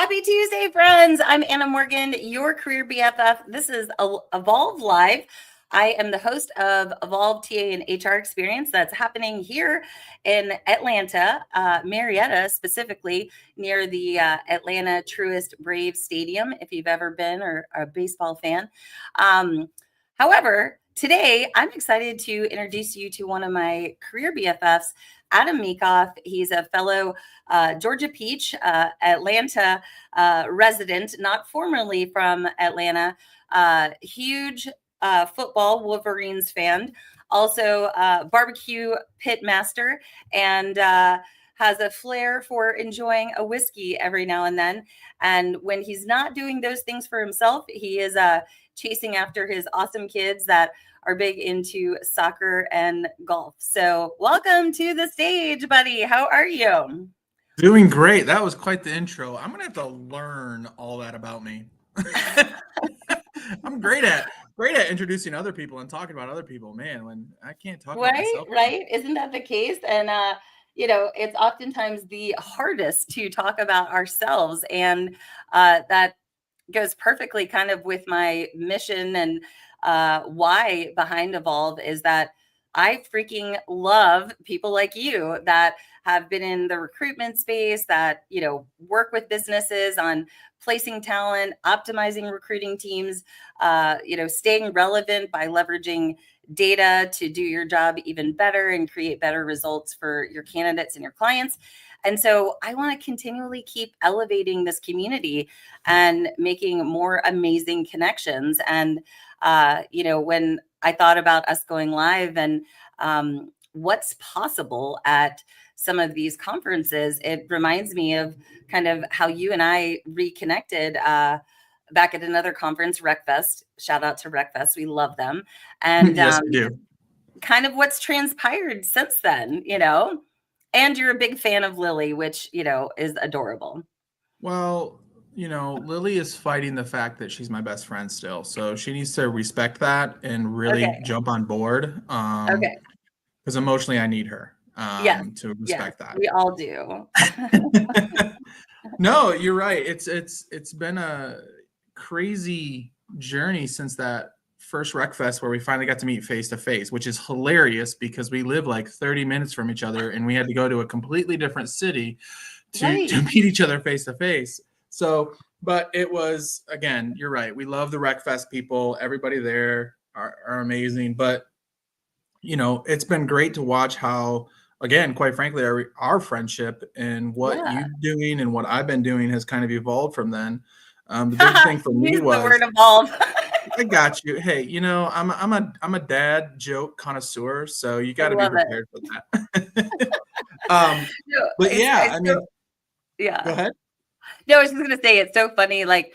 Happy Tuesday, friends. I'm Anna Morgan, your career BFF. This is Evolve Live. I am the host of Evolve TA and HR Experience that's happening here in Atlanta, Marietta, specifically near the Atlanta Truist Braves Stadium, if you've ever been or a baseball fan. However, today I'm excited to introduce you to one of my career BFFs, Adam Meekhof. He's a fellow Georgia Peach, Atlanta resident, not formerly from Atlanta. Huge football Wolverines fan, also barbecue pit master, and has a flair for enjoying a whiskey every now and then. And when he's not doing those things for himself, he is chasing after his awesome kids that are big into soccer and golf. So welcome to the stage, buddy. How are you? Doing great. That was quite the intro. I'm going to have to learn all that about me. I'm great at introducing other people and talking about other people. Man, when I can't talk about myself. Right. Isn't that the case? And, it's oftentimes the hardest to talk about ourselves. And that goes perfectly kind of with my mission and why behind Evolve is that I freaking love people like you that have been in the recruitment space, that, work with businesses on placing talent, optimizing recruiting teams, staying relevant by leveraging data to do your job even better and create better results for your candidates and your clients. And so I want to continually keep elevating this community and making more amazing connections. And, when I thought about us going live and what's possible at some of these conferences, it reminds me of kind of how you and I reconnected back at another conference, RecFest. Shout out to RecFest. We love them. And yes, we do. Kind of what's transpired since then, and you're a big fan of Lily, which, is adorable. Well, Lily is fighting the fact that she's my best friend still. So she needs to respect that and really jump on board. Because emotionally I need her to respect that. We all do. No, you're right. It's been a crazy journey since that first RecFest where we finally got to meet face to face, which is hilarious because we live like 30 minutes from each other and we had to go to a completely different city to meet each other face to face. So, but it was, again, you're right. We love the RecFest people. Everybody there are amazing. But, it's been great to watch how, again, quite frankly, our friendship and what you're doing and what I've been doing has kind of evolved from then. The big thing for me was the word evolve. I got you. Hey, I'm a dad joke connoisseur, so you got to be prepared for that. But yeah, yeah. Go ahead. No, I was just gonna say it's so funny. Like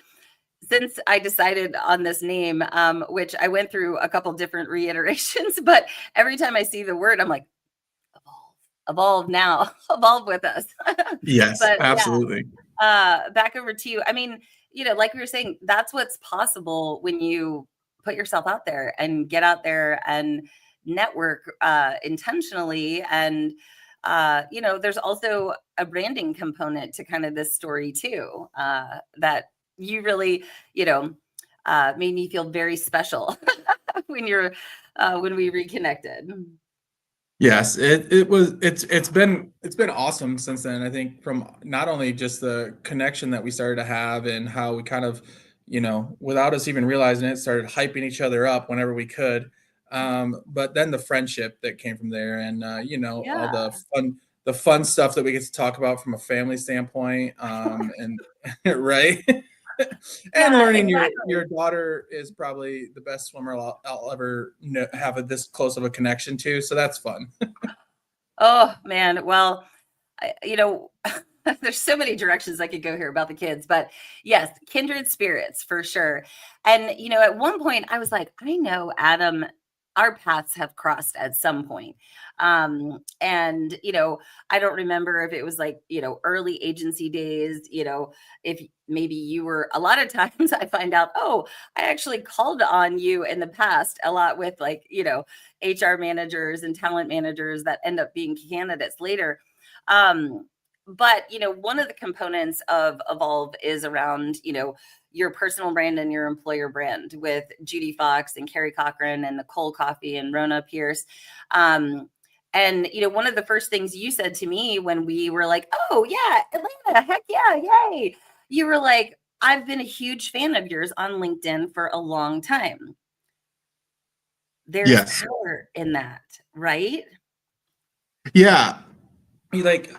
since I decided on this name, which I went through a couple different reiterations, but every time I see the word, I'm like, evolve now, evolve with us. Yes, but, absolutely. Back over to you. I mean, like we were saying, that's what's possible when you put yourself out there and get out there and network intentionally. And, there's also a branding component to kind of this story too, that you really, made me feel very special when we reconnected. Yes, it's been awesome since then. I think from not only just the connection that we started to have and how we kind of, without us even realizing it, started hyping each other up whenever we could. But then the friendship that came from there and, all the fun stuff that we get to talk about from a family standpoint. And right. And learning your daughter is probably the best swimmer I'll ever have this close of a connection to. So that's fun. Oh, man. Well, there's so many directions I could go here about the kids, but yes, kindred spirits for sure. And, at one point I was like, I know Adam, our paths have crossed at some point. And, I don't remember if it was like, early agency days, if maybe you were, a lot of times I find out, I actually called on you in the past a lot with like, HR managers and talent managers that end up being candidates later. but, one of the components of Evolve is around, your personal brand and your employer brand with Judy Fox and Carrie Cochran and Nicole Coffey and Rona Pierce. And, one of the first things you said to me when we were like, oh, yeah, Atlanta, heck yeah, yay. You were like, I've been a huge fan of yours on LinkedIn for a long time. There's power in that, right? Yeah. Like,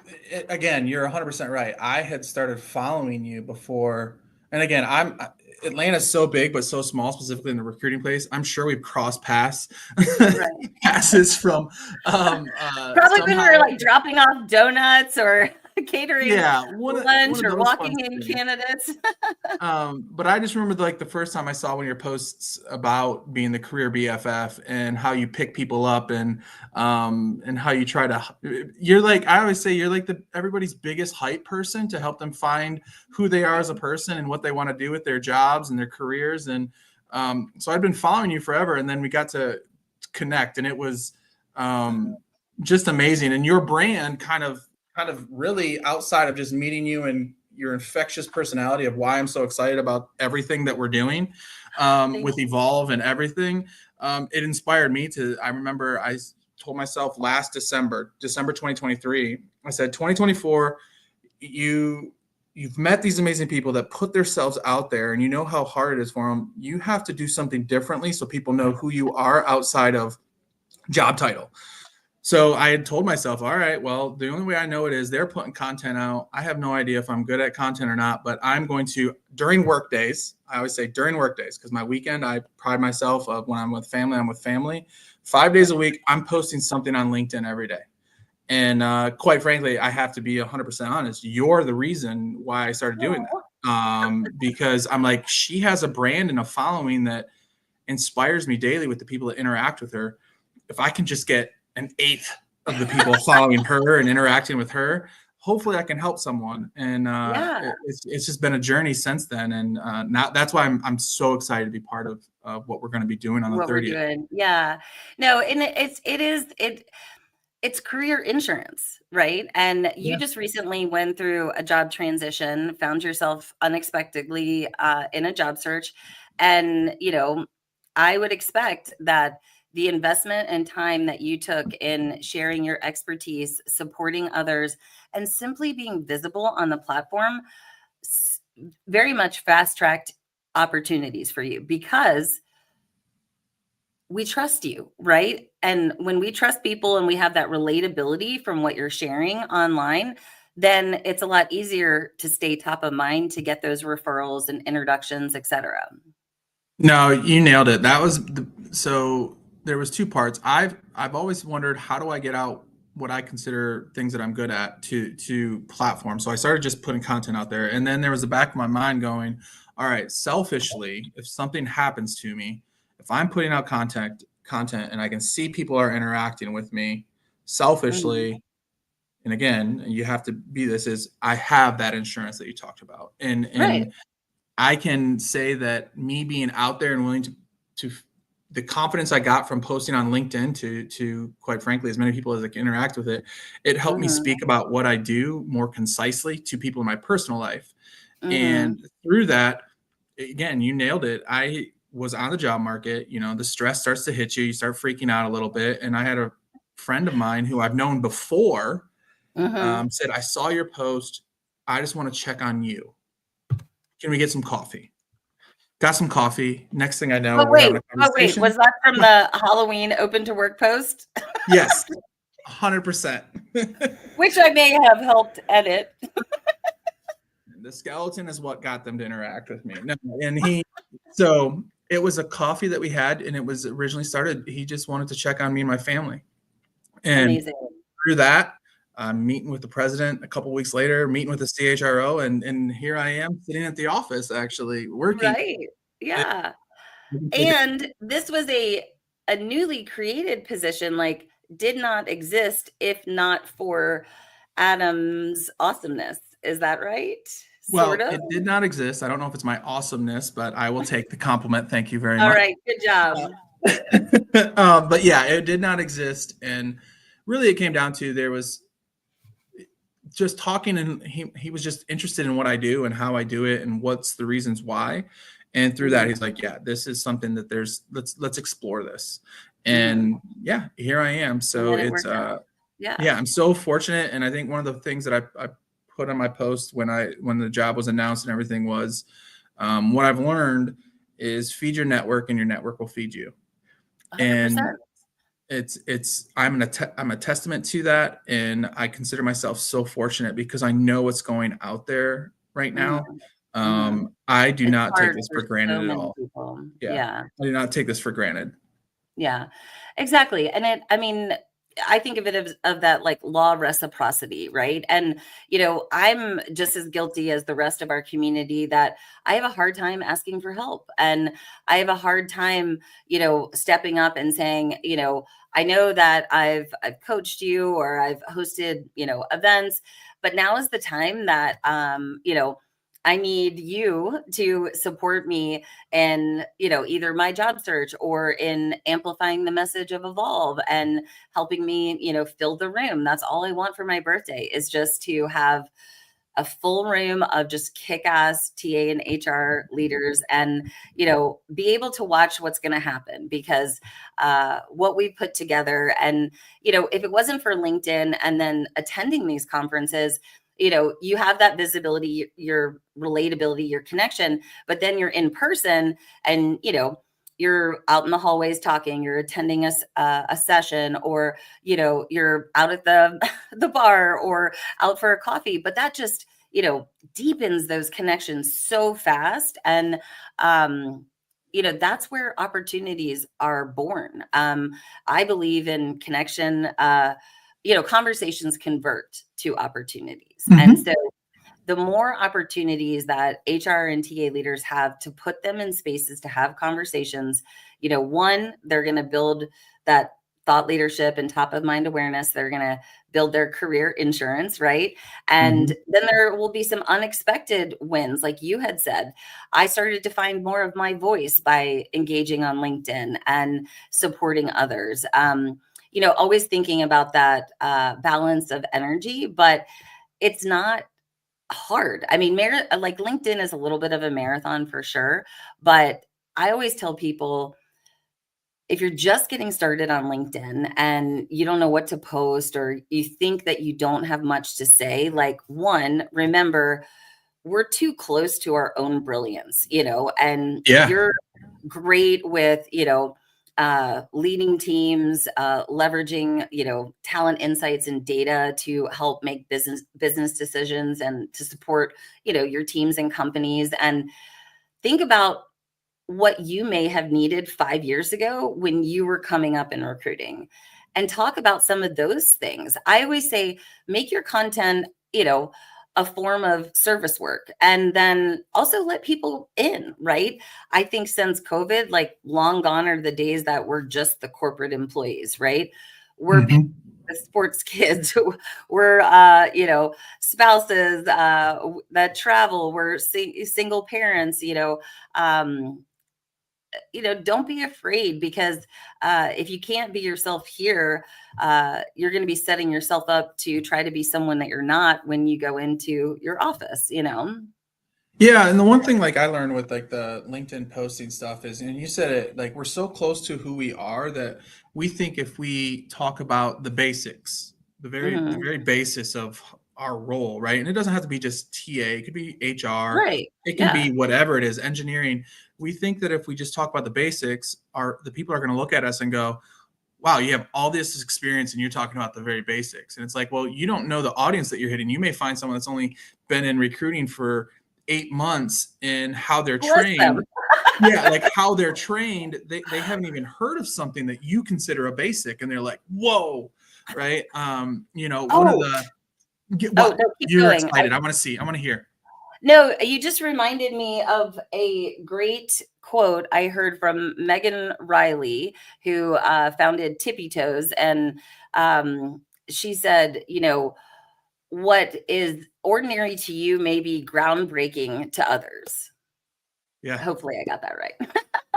again, you're 100% right. I had started following you before. And again, Atlanta's so big, but so small, specifically in the recruiting place. I'm sure we've crossed passes from probably when we were like dropping off donuts or catering lunch or walking in candidates. But I just remember like the first time I saw one of your posts about being the career BFF and how you pick people up and how you try to, you're like, I always say you're like everybody's biggest hype person to help them find who they are as a person and what they want to do with their jobs and their careers. And so I've been following you forever, and then we got to connect, and it was just amazing. And your brand kind of really, outside of just meeting you and your infectious personality of why I'm so excited about everything that we're doing with Evolve and everything, it inspired me to, I remember I told myself last December 2023, I said, 2024, you've met these amazing people that put themselves out there, and you know how hard it is for them. You have to do something differently so people know who you are outside of job title. So I had told myself, all right, well, the only way I know it is they're putting content out. I have no idea if I'm good at content or not, but I'm going to, during work days, I always say during work days, because my weekend, I pride myself of when I'm with family, I'm with family. 5 days a week, I'm posting something on LinkedIn every day. And quite frankly, I have to be 100% honest. You're the reason why I started doing that. Because I'm like, she has a brand and a following that inspires me daily with the people that interact with her. If I can just get an eighth of the people following her and interacting with her, hopefully I can help someone. And it's just been a journey since then. And now that's why I'm so excited to be part of what we're going to be doing on the 30th. Yeah, no, and it's career insurance, right? And you just recently went through a job transition, found yourself unexpectedly in a job search. And, I would expect that the investment and time that you took in sharing your expertise, supporting others, and simply being visible on the platform very much fast-tracked opportunities for you, because we trust you, right? And when we trust people and we have that relatability from what you're sharing online, then it's a lot easier to stay top of mind, to get those referrals and introductions, etc. No, you nailed it. That was so there was two parts. I've always wondered, how do I get out what I consider things that I'm good at to platforms? So I started just putting content out there. And then there was the back of my mind going, all right, selfishly, if something happens to me, if I'm putting out content and I can see people are interacting with me selfishly, and again, you have to be this, is I have that insurance that you talked about. And I can say that me being out there and willing to the confidence I got from posting on LinkedIn to quite frankly, as many people as I can interact with it, it helped me speak about what I do more concisely to people in my personal life. And through that, again, you nailed it. I was on the job market, the stress starts to hit you. You start freaking out a little bit. And I had a friend of mine who I've known before said, I saw your post. I just want to check on you. Can we get some coffee? Got some coffee. Next thing I know, we're having a conversation. Was that from the Halloween open to work post? Yes, 100%. Which I may have helped edit. The skeleton is what got them to interact with me. No, and so it was a coffee that we had, and it was originally started. He just wanted to check on me and my family. And amazing. Through that, meeting with the president a couple of weeks later, meeting with the CHRO, and here I am sitting at the office actually working. Right. Yeah. And this was a newly created position, like did not exist if not for Adam's awesomeness. Is that right? Well, it did not exist. I don't know if it's my awesomeness, but I will take the compliment. Thank you very much. All right. Good job. But yeah, it did not exist. And really it came down to, just talking, and he was just interested in what I do and how I do it and what's the reasons why. And through that, Mhm. he's like, yeah, this is something that let's explore this. Mhm. And yeah, here I am. And So then it it's worked out. Yeah. yeah, I'm so fortunate. And I think one of the things that I put on my post when the job was announced and everything was, what I've learned is feed your network and your network will feed you. And 100%. I'm a testament to that, and I consider myself so fortunate because I know what's going out there right Mhm. now. Mhm. I do It's not take hard this for for so granted at many all. people. Yeah, Yeah. I do not take this for granted. Yeah, exactly. And I mean, I think of it as of that like law of reciprocity, right? And, I'm just as guilty as the rest of our community that I have a hard time asking for help. And I have a hard time, stepping up and saying, I know that I've coached you or I've hosted, events, but now is the time that I need you to support me in either my job search or in amplifying the message of Evolve and helping me fill the room. That's all I want for my birthday, is just to have a full room of just kick-ass TA and HR leaders, and be able to watch what's going to happen, because what we put together, and if it wasn't for LinkedIn and then attending these conferences, you have that visibility, your relatability, your connection, but then you're in person, and you're out in the hallways talking, you're attending a session, or you're out at the the bar or out for a coffee, but that just deepens those connections so fast. And that's where opportunities are born. I believe in connection. Conversations convert to opportunities, and Mhm. so the more opportunities that HR and TA leaders have to put them in spaces to have conversations, one, they're going to build that thought leadership and top of mind awareness. They're going to build their career insurance, right? And Mhm. then there will be some unexpected wins. Like you had said, I started to find more of my voice by engaging on LinkedIn and supporting others. Always thinking about that balance of energy, but it's not hard. I mean, like LinkedIn is a little bit of a marathon for sure, but I always tell people, if you're just getting started on LinkedIn and you don't know what to post, or you think that you don't have much to say, like, one, remember, we're too close to our own brilliance, and Yeah. you're great with, leading teams, leveraging, talent insights and data to help make business decisions and to support, your teams and companies. And think about what you may have needed 5 years ago when you were coming up in recruiting, and talk about some of those things. I always say, make your content, a form of service work, and then also let people in, right? I think since COVID, like, long gone are the days that we're just the corporate employees, right? We're Mhm. the sports kids, we're spouses that travel, we're single parents, um don't be afraid, because if you can't be yourself here, you're going to be setting yourself up to try to be someone that you're not when you go into your office. Yeah, and the one thing like I learned with like the LinkedIn posting stuff is, and you said it, like we're so close to who we are that we think if we talk about the basics, the Hmm. very basis of our role, right? And it doesn't have to be just TA, it could be HR, Right. it can Yeah. be whatever it is, engineering. We think that if we just talk about the basics, the people are going to look at us and go, wow, you have all this experience and you're talking about the very basics. And it's like, well, you don't know the audience that you're hitting. You may find someone that's only been in recruiting for 8 months, and how they're Bless them. trained. Yeah, like how they're trained, they haven't even heard of something that you consider a basic, and they're like, whoa, right? One of Oh, the get oh what no, keep you're going. excited. I want to see, I want to hear. No, you just reminded me of a great quote I heard from Megan Riley, who founded Tippy Toes. And she said, what is ordinary to you may be groundbreaking to others. Yeah. Hopefully I got that right.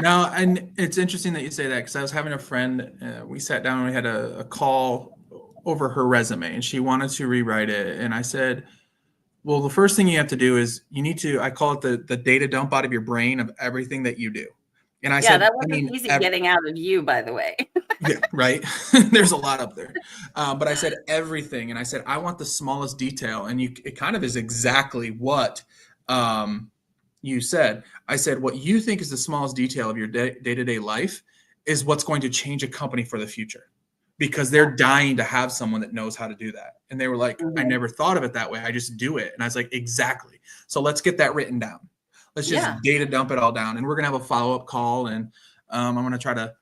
No, and it's interesting that you say that because I was having a friend. We sat down and we had a call over her resume and she wanted to rewrite it. And I said, well, the first thing you have to do is you need to, I call it the data dump out of your brain of everything that you do. And I Yeah, said, that I wasn't mean, easy getting out of you, by the way. yeah, right. There's a lot up there. But I said everything. And I said, I want the smallest detail. And it kind of is exactly what you said. I said, what you think is the smallest detail of your day-to-day life is what's going to change a company for the future, because they're dying to have someone that knows how to do that. And they were like, I Mhm. never thought of it that way. I just do it. And I was like, exactly. So let's get that written down. Let's just Yeah. data dump it all down. And we're going to have a follow-up call. And I'm going to try to,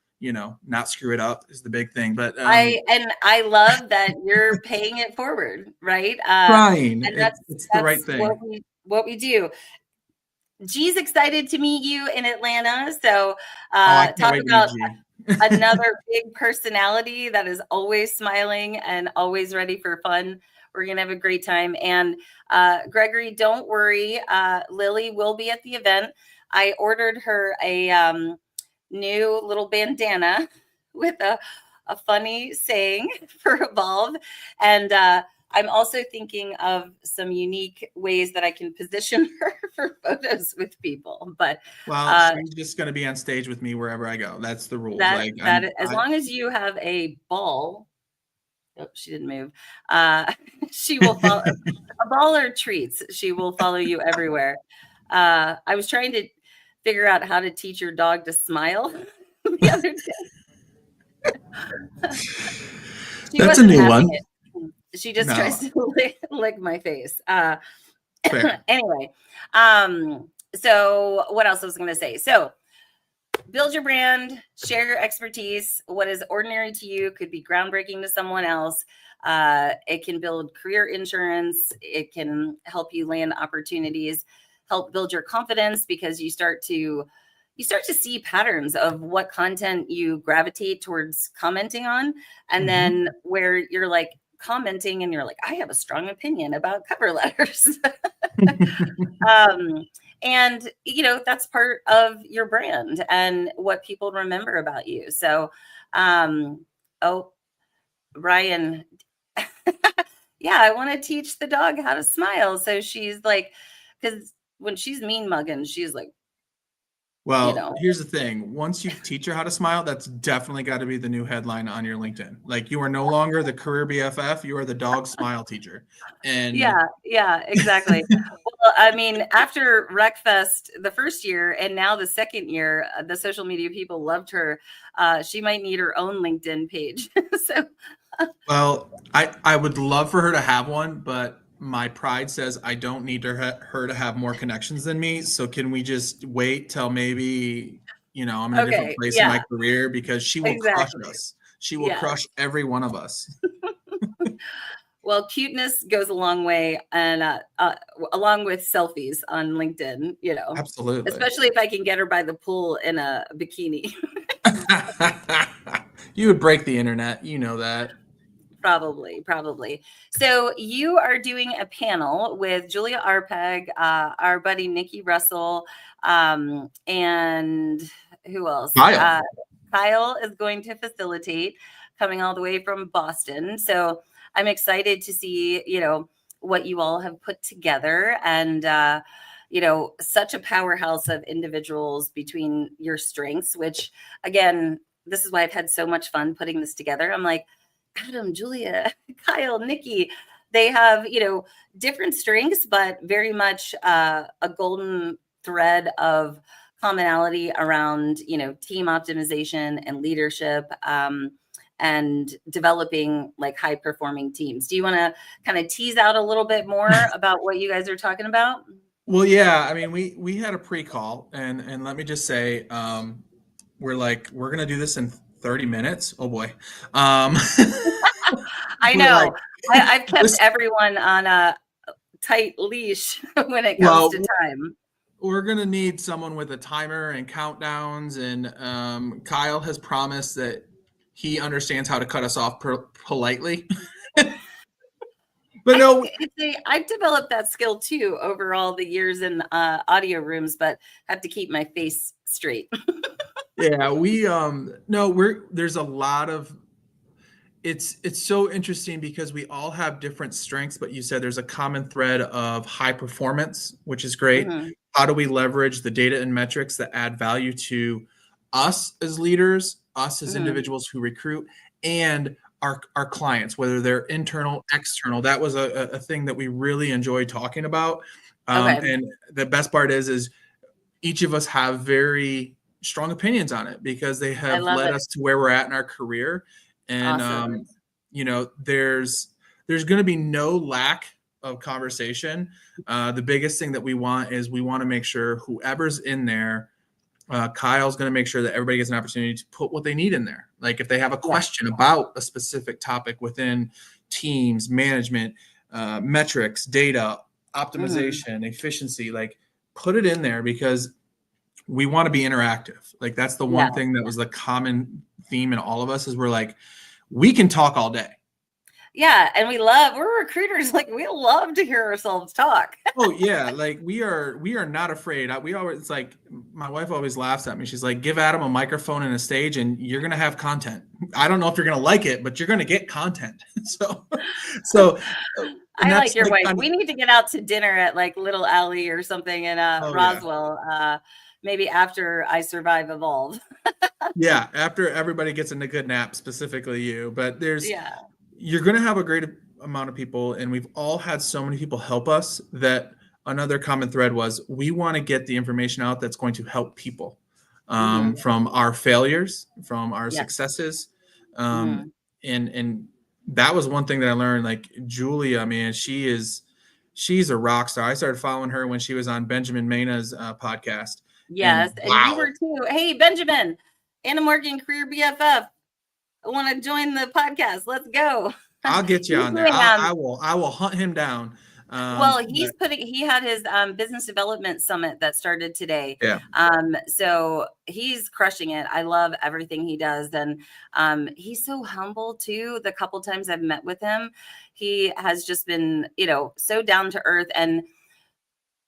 not screw it up is the big thing. But I love that you're paying it forward, right? trying, And it's the right that's thing. what we do. G's excited to meet you in Atlanta. So Oh, I can't talk wait to meet about G. another big personality that is always smiling and always ready for fun. We're going to have a great time. And Gregory, don't worry. Lily will be at the event. I ordered her a new little bandana with a funny saying for Evolve. And I'm also thinking of some unique ways that I can position her for photos with people. But Well, she's just going to be on stage with me wherever I go. That's the rules. Like as long as you have a ball, oh, she didn't move. She will follow a ball or treats. She will follow you everywhere. I was trying to figure out how to teach your dog to smile the other day. She that's a wasn't new having one. it. She just No, tries to lick my face. fair. Anyway, so what else I was going to say? So build your brand, share your expertise. What is ordinary to you could be groundbreaking to someone else. It can build career insurance. It can help you land opportunities, help build your confidence, because you start to see patterns of what content you gravitate towards commenting on. And then where you're like commenting and you're like, I have a strong opinion about cover letters. And that's part of your brand and what people remember about you. So oh, Ryan, yeah, I want to teach the dog how to smile. So she's like, because when she's mean mugging, she's like, Well, here's the thing. Once you teach her how to smile, that's definitely got to be the new headline on your LinkedIn. Like, you are no longer the career BFF, you are the dog smile teacher. And yeah, exactly. Well, I mean, after RecFest the first year and now the second year, the social media people loved her. She might need her own LinkedIn page. So well, I would love for her to have one, but my pride says I don't need her to have more connections than me. So can we just wait till maybe, I'm in a different okay, place in my yeah, career, because she will crush exactly. us. She will Yes. crush every one of us. Well, cuteness goes a long way, and along with selfies on LinkedIn, Absolutely. especially if I can get her by the pool in a bikini. You would break the internet. You know that. Probably. So you are doing a panel with Julia Arpag, our buddy Nikki Russell, and who else? Kyle. Kyle is going to facilitate, coming all the way from Boston. So I'm excited to see, what you all have put together, and such a powerhouse of individuals between your strengths, which again, this is why I've had so much fun putting this together. I'm like, Adam, Julia, Kyle, Nikki, they have, different strengths, but very much a golden thread of commonality around, team optimization and leadership, and developing like high performing teams. Do you want to kind of tease out a little bit more about what you guys are talking about? Well, yeah. I mean, we had a pre-call, and let me just say, we're gonna do this in 30 minutes. Oh boy. I But know. like I've kept this, everyone on a tight leash when it comes well, to time. we're gonna need someone with a timer and countdowns, and Kyle has promised that he understands how to cut us off politely. But I no, think I've developed that skill too over all the years in audio rooms, but have to keep my face straight. yeah, we no, there's a lot of it's so interesting because we all have different strengths, but you said there's a common thread of high performance, which is great. Mhm. How do we leverage the data and metrics that add value to us as leaders, us as Mhm. individuals who recruit, and our clients, whether they're internal, external? That was a thing that we really enjoyed talking about. Okay. And the best part is each of us have very strong opinions on it because they I have love led it. us to where we're at in our career. And Awesome. there's going to be no lack of conversation. The biggest thing that we want is we want to make sure whoever's in there, Kyle's going to make sure that everybody gets an opportunity to put what they need in there. Like if they have a Yeah. question about a specific topic within teams, management, metrics, data, Mhm. optimization, efficiency, like put it in there because we want to be interactive. Like that's the Yeah. one thing that was the common theme in all of us is we're like, we can talk all day. Yeah, and we're recruiters, like, we love to hear ourselves talk. Oh yeah, like we are not afraid. We always, it's like my wife always laughs at me. She's like, "Give Adam a microphone and a stage, and you're gonna have content. I don't know if you're gonna like it, but you're gonna get content." so, so, and I like that's your like wife. kind of, We need to get out to dinner at, like, Little Alley or something in, oh yeah, Roswell, maybe after I survive Evolve. yeah. After everybody gets a good nap, specifically you, but Yeah. you're gonna have a great amount of people, and we've all had so many people help us that another common thread was we want to get the information out that's going to help people, Mhm. from our failures, from our Yes. successes, Mhm. and that was one thing that I learned. Like Julia, man, she's a rock star. I started following her when she was on Benjamin Mena's podcast, Yes, and and you wow, were too. Hey, Benjamin, Anna Morgan, Career BFF. I wanna join the podcast. Let's go. I'll get you He's on there. doing, I will hunt him down. well, But he had his business development summit that started today. yeah. So he's crushing it. I love everything he does. And he's so humble too. The couple times I've met with him, he has just been, so down to earth. And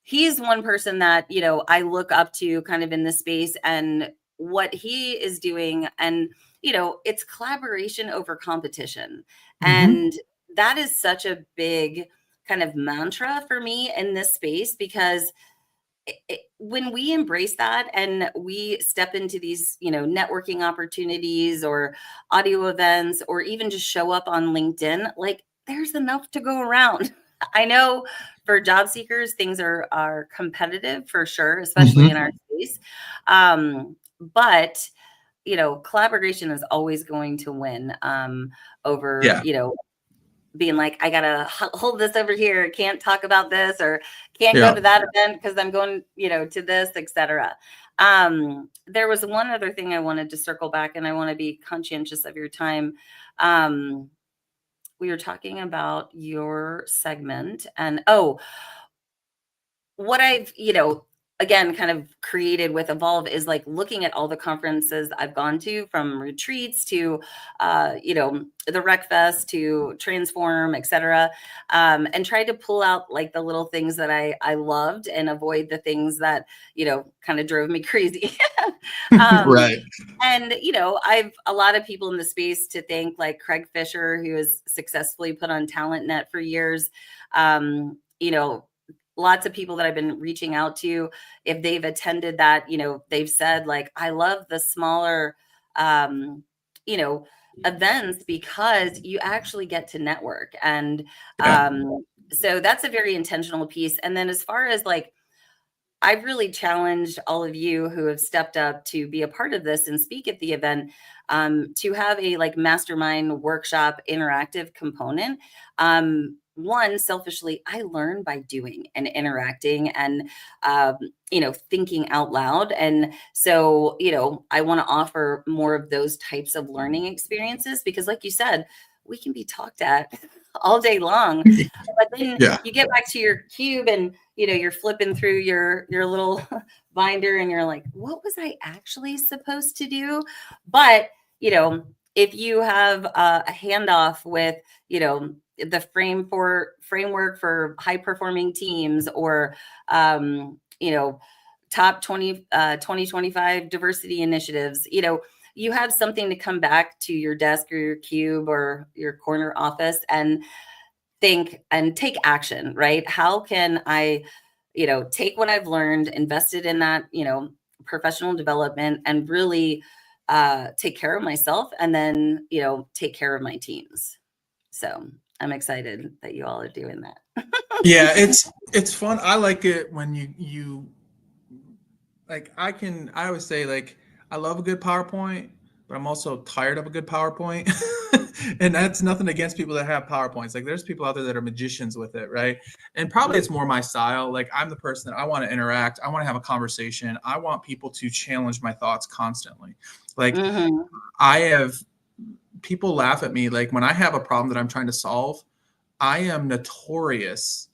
he's one person that, I look up to kind of in this space and what he is doing. And, it's collaboration over competition. Mm-hmm. And that is such a big kind of mantra for me in this space because when we embrace that and we step into these, networking opportunities or audio events or even just show up on LinkedIn, like there's enough to go around. I know for job seekers, things are competitive for sure, especially in Mm-hmm. our space. But collaboration is always going to win over, Yeah. being like, I gotta hold this over here, can't talk about this, or can't go Yeah. to that event because I'm going, to this, etc. There was one other thing I wanted to circle back, and I want to be conscientious of your time. Um, we were talking about your segment, and what I've, again, kind of created with Evolve is like looking at all the conferences I've gone to, from retreats to, the Rec Fest to Transform, et cetera, and tried to pull out like the little things that I loved and avoid the things that, kind of drove me crazy. um, Right. and, I've a lot of people in the space to thank, like Craig Fisher, who has successfully put on TalentNet for years. Lots of people that I've been reaching out to, if they've attended that, they've said like, I love the smaller, um, you know, events because you actually get to network. And Yeah. so that's a very intentional piece. And then as far as like, I've really challenged all of you who have stepped up to be a part of this and speak at the event, to have a like mastermind workshop interactive component. One, selfishly, I learn by doing and interacting and, thinking out loud. And so, I want to offer more of those types of learning experiences because, like you said, we can be talked at all day long, but then Yeah. you get back to your cube and you're flipping through your little binder and you're like, what was I actually supposed to do? But if you have a handoff with the framework for high performing teams, or top 20 2025 diversity initiatives, you have something to come back to your desk or your cube or your corner office and think and take action, right? How can I, take what I've learned, invested in that, professional development, and really take care of myself, and then, take care of my teams. So I'm excited that you all are doing that. Yeah, it's fun. I like it when you like I always say, like, I love a good PowerPoint, but I'm also tired of a good PowerPoint. And that's nothing against people that have PowerPoints. Like, there's people out there that are magicians with it, right? And probably it's more my style. Like, I'm the person that I want to interact, I want to have a conversation, I want people to challenge my thoughts constantly. Like, Mm-hmm. I have people laugh at me, like, when I have a problem that I'm trying to solve, I am notorious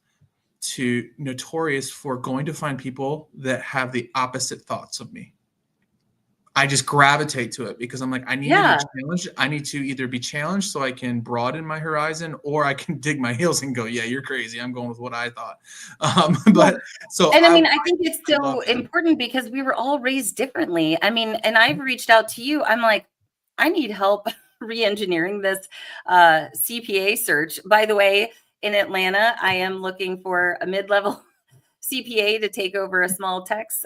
for going to find people that have the opposite thoughts of me. I just gravitate to it because I'm like, I need to be Yeah. challenged. I need to either be challenged so I can broaden my horizon, or I can dig my heels and go, yeah, you're crazy, I'm going with what I thought. But so and I mean, I think it's I love so that. important because we were all raised differently. I mean, and I've reached out to you. I'm like, I need help re-engineering this CPA search. By the way, in Atlanta, I am looking for a mid-level CPA to take over a small tax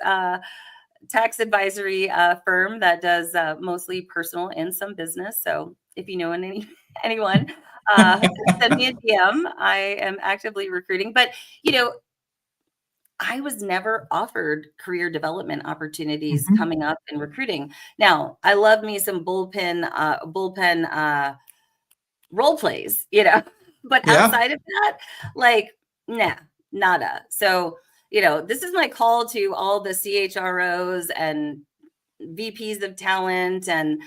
advisory firm that does mostly personal and some business. So if you know anyone, send me a DM. I am actively recruiting, but I was never offered career development opportunities Mhm. coming up in recruiting. Now, I love me some bullpen role plays, but Yeah. outside of that, like, nah, nada. So, this is my call to all the CHROs and VPs of talent and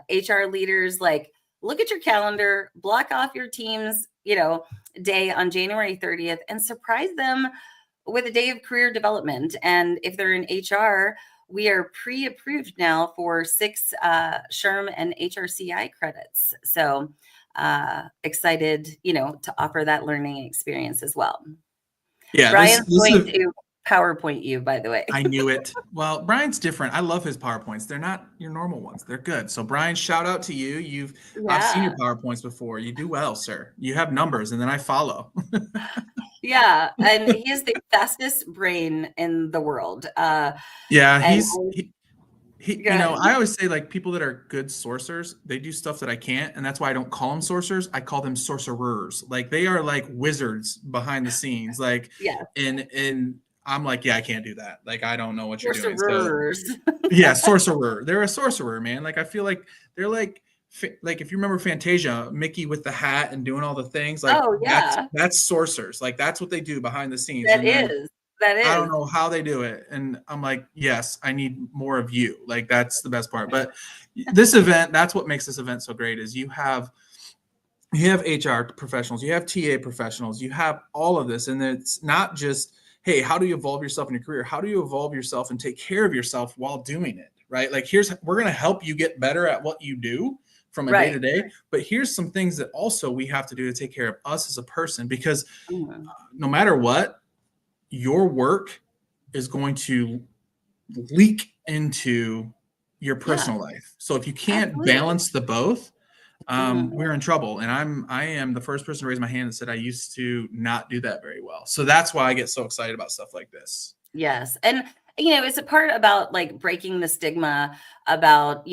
HR leaders. Like, look at your calendar, block off your team's, day on January 30th, and surprise them with a day of career development. And if they're in HR, we are pre-approved now for 6 SHRM and HRCI credits. So excited, to offer that learning experience as well. Yeah, this Brian's this going is to PowerPoint you, by the way. I knew it. Well, Brian's different. I love his PowerPoints. They're not your normal ones. They're good. So, Brian, shout out to you. I've seen your Yeah. PowerPoints before. You do well, sir. You have numbers, and then I follow. Yeah. And he is the fastest brain in the world. Yeah, And he. go ahead. I always say, like, people that are good sorcerers, they do stuff that I can't, and that's why I don't call them sorcerers. I call them sorcerers. Like, they are like wizards behind the scenes. Like, Yeah. and I'm like, yeah, I can't do that. Like, I don't know what you're doing. So, Sorcerers. yeah, sorcerer. They're a sorcerer, man. Like, I feel like they're like if you remember Fantasia, Mickey with the hat and doing all the things, like, Oh, yeah. that's sorcerers. Like, that's what they do behind the scenes. That And then is. That I don't is. know how they do it. And I'm like, yes, I need more of you. Like, that's the best part. But this event, that's what makes this event so great, is you have HR professionals, you have TA professionals, you have all of this. And it's not just, hey, how do you evolve yourself in your career? How do you evolve yourself and take care of yourself while doing it? Right? Like, we're going to help you get better at what you do from a day to Right. day. But here's some things that also we have to do to take care of us as a person, because Mhm. no matter what, your work is going to leak into your Yeah, personal life. So if you can't absolutely. balance the both, Mhm. we're in trouble. And I am the first person to raise my hand and said I used to not do that very well. So that's why I get so excited about stuff like this. Yes. And, it's a part about like breaking the stigma about,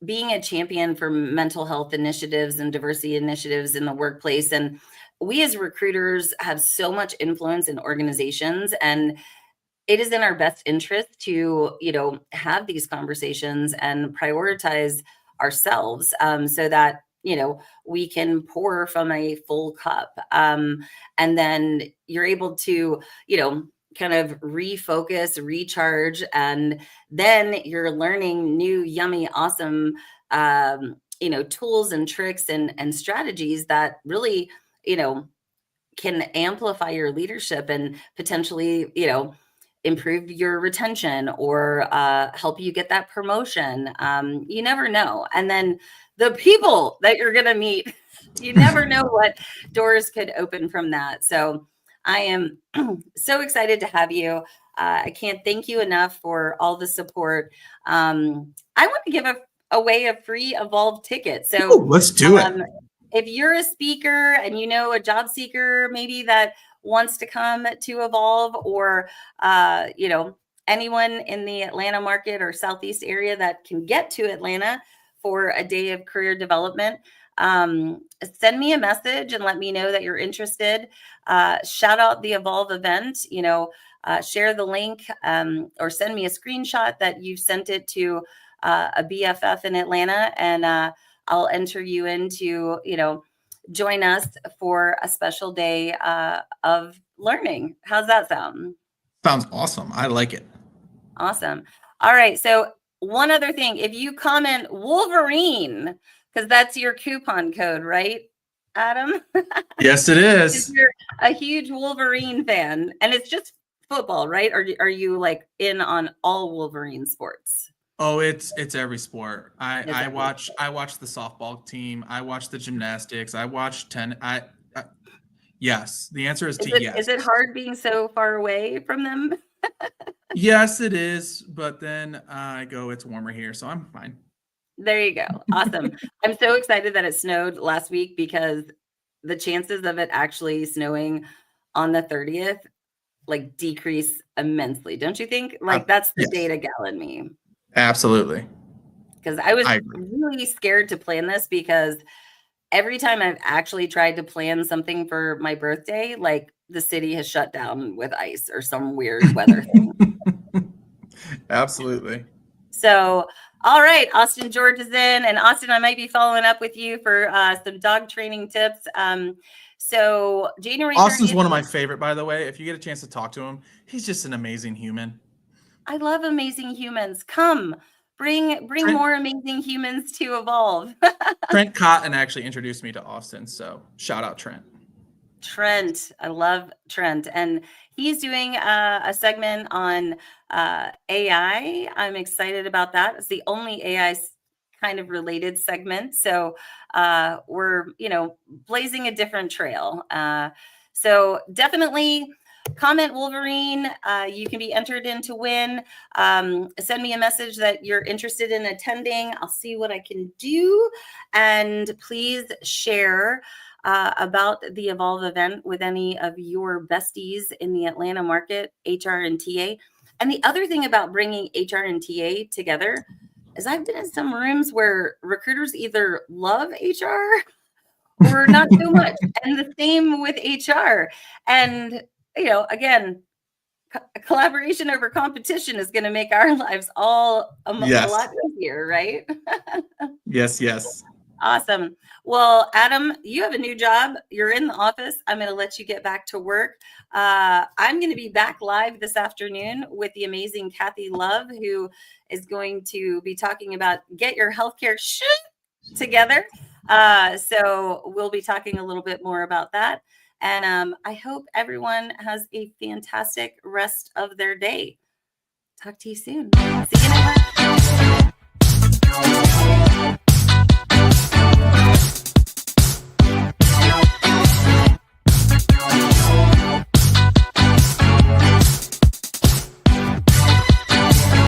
being a champion for mental health initiatives and diversity initiatives in the workplace. And we as recruiters have so much influence in organizations, and it is in our best interest to, have these conversations and prioritize ourselves, so that, we can pour from a full cup. And then you're able to, kind of refocus, recharge, and then you're learning new, yummy, awesome, tools and tricks and strategies that really, can amplify your leadership and potentially, improve your retention or help you get that promotion. You never know. And then the people that you're going to meet, you never know what doors could open from that. So I am so excited to have you. I can't thank you enough for all the support. I want to give away a free Evolve ticket. So let's do it. If you're a speaker and you know a job seeker maybe that wants to come to Evolve, or anyone in the Atlanta market or Southeast area that can get to Atlanta for a day of career development, send me a message and let me know that you're interested. Shout out the Evolve event, share the link, or send me a screenshot that you've sent it to a BFF in Atlanta, and I'll enter you into, join us for a special day of learning. How's that sound? Sounds awesome. I like it. Awesome. All right. So one other thing, if you comment Wolverine, because that's your coupon code, right, Adam? Yes, it is. You're a huge Wolverine fan, and it's just football, right? Or are you like in on all Wolverine sports? Oh, it's every sport. I watch the softball team. I watch the gymnastics. I watch tennis. Yes, the answer is yes. Is it hard being so far away from them? Yes, it is. But then I go, it's warmer here, so I'm fine. There you go. Awesome. I'm so excited that it snowed last week, because the chances of it actually snowing on the 30th like decrease immensely. Don't you think? Like that's the data gal in me. Absolutely. Because I was really scared to plan this, because every time I've actually tried to plan something for my birthday, like the city has shut down with ice or some weird weather thing. Absolutely. So, all right, Austin George is in, and Austin, I might be following up with you for some dog training tips. So January 30th, Austin's one of my favorite, by the way. If you get a chance to talk to him, he's just an amazing human. I love amazing humans. Come, bring more amazing humans to Evolve. Trent Cotton actually introduced me to Austin, so shout out Trent. Trent, I love Trent, and he's doing a segment on AI. I'm excited about that. It's the only AI kind of related segment, so we're blazing a different trail. So definitely comment Wolverine. You can be entered in to win. Send me a message that you're interested in attending. I'll see what I can do, and please share about the Evolve event with any of your besties in the Atlanta market, HR and TA. And the other thing about bringing HR and TA together is I've been in some rooms where recruiters either love HR or not so much. And the same with HR. And, again, collaboration over competition is going to make our lives all a lot easier, right? Yes. Awesome. Well, Adam, you have a new job. You're in the office. I'm going to let you get back to work. I'm going to be back live this afternoon with the amazing Kathy Love, who is going to be talking about get your healthcare shit together. So we'll be talking a little bit more about that. And I hope everyone has a fantastic rest of their day. Talk to you soon. See you next time.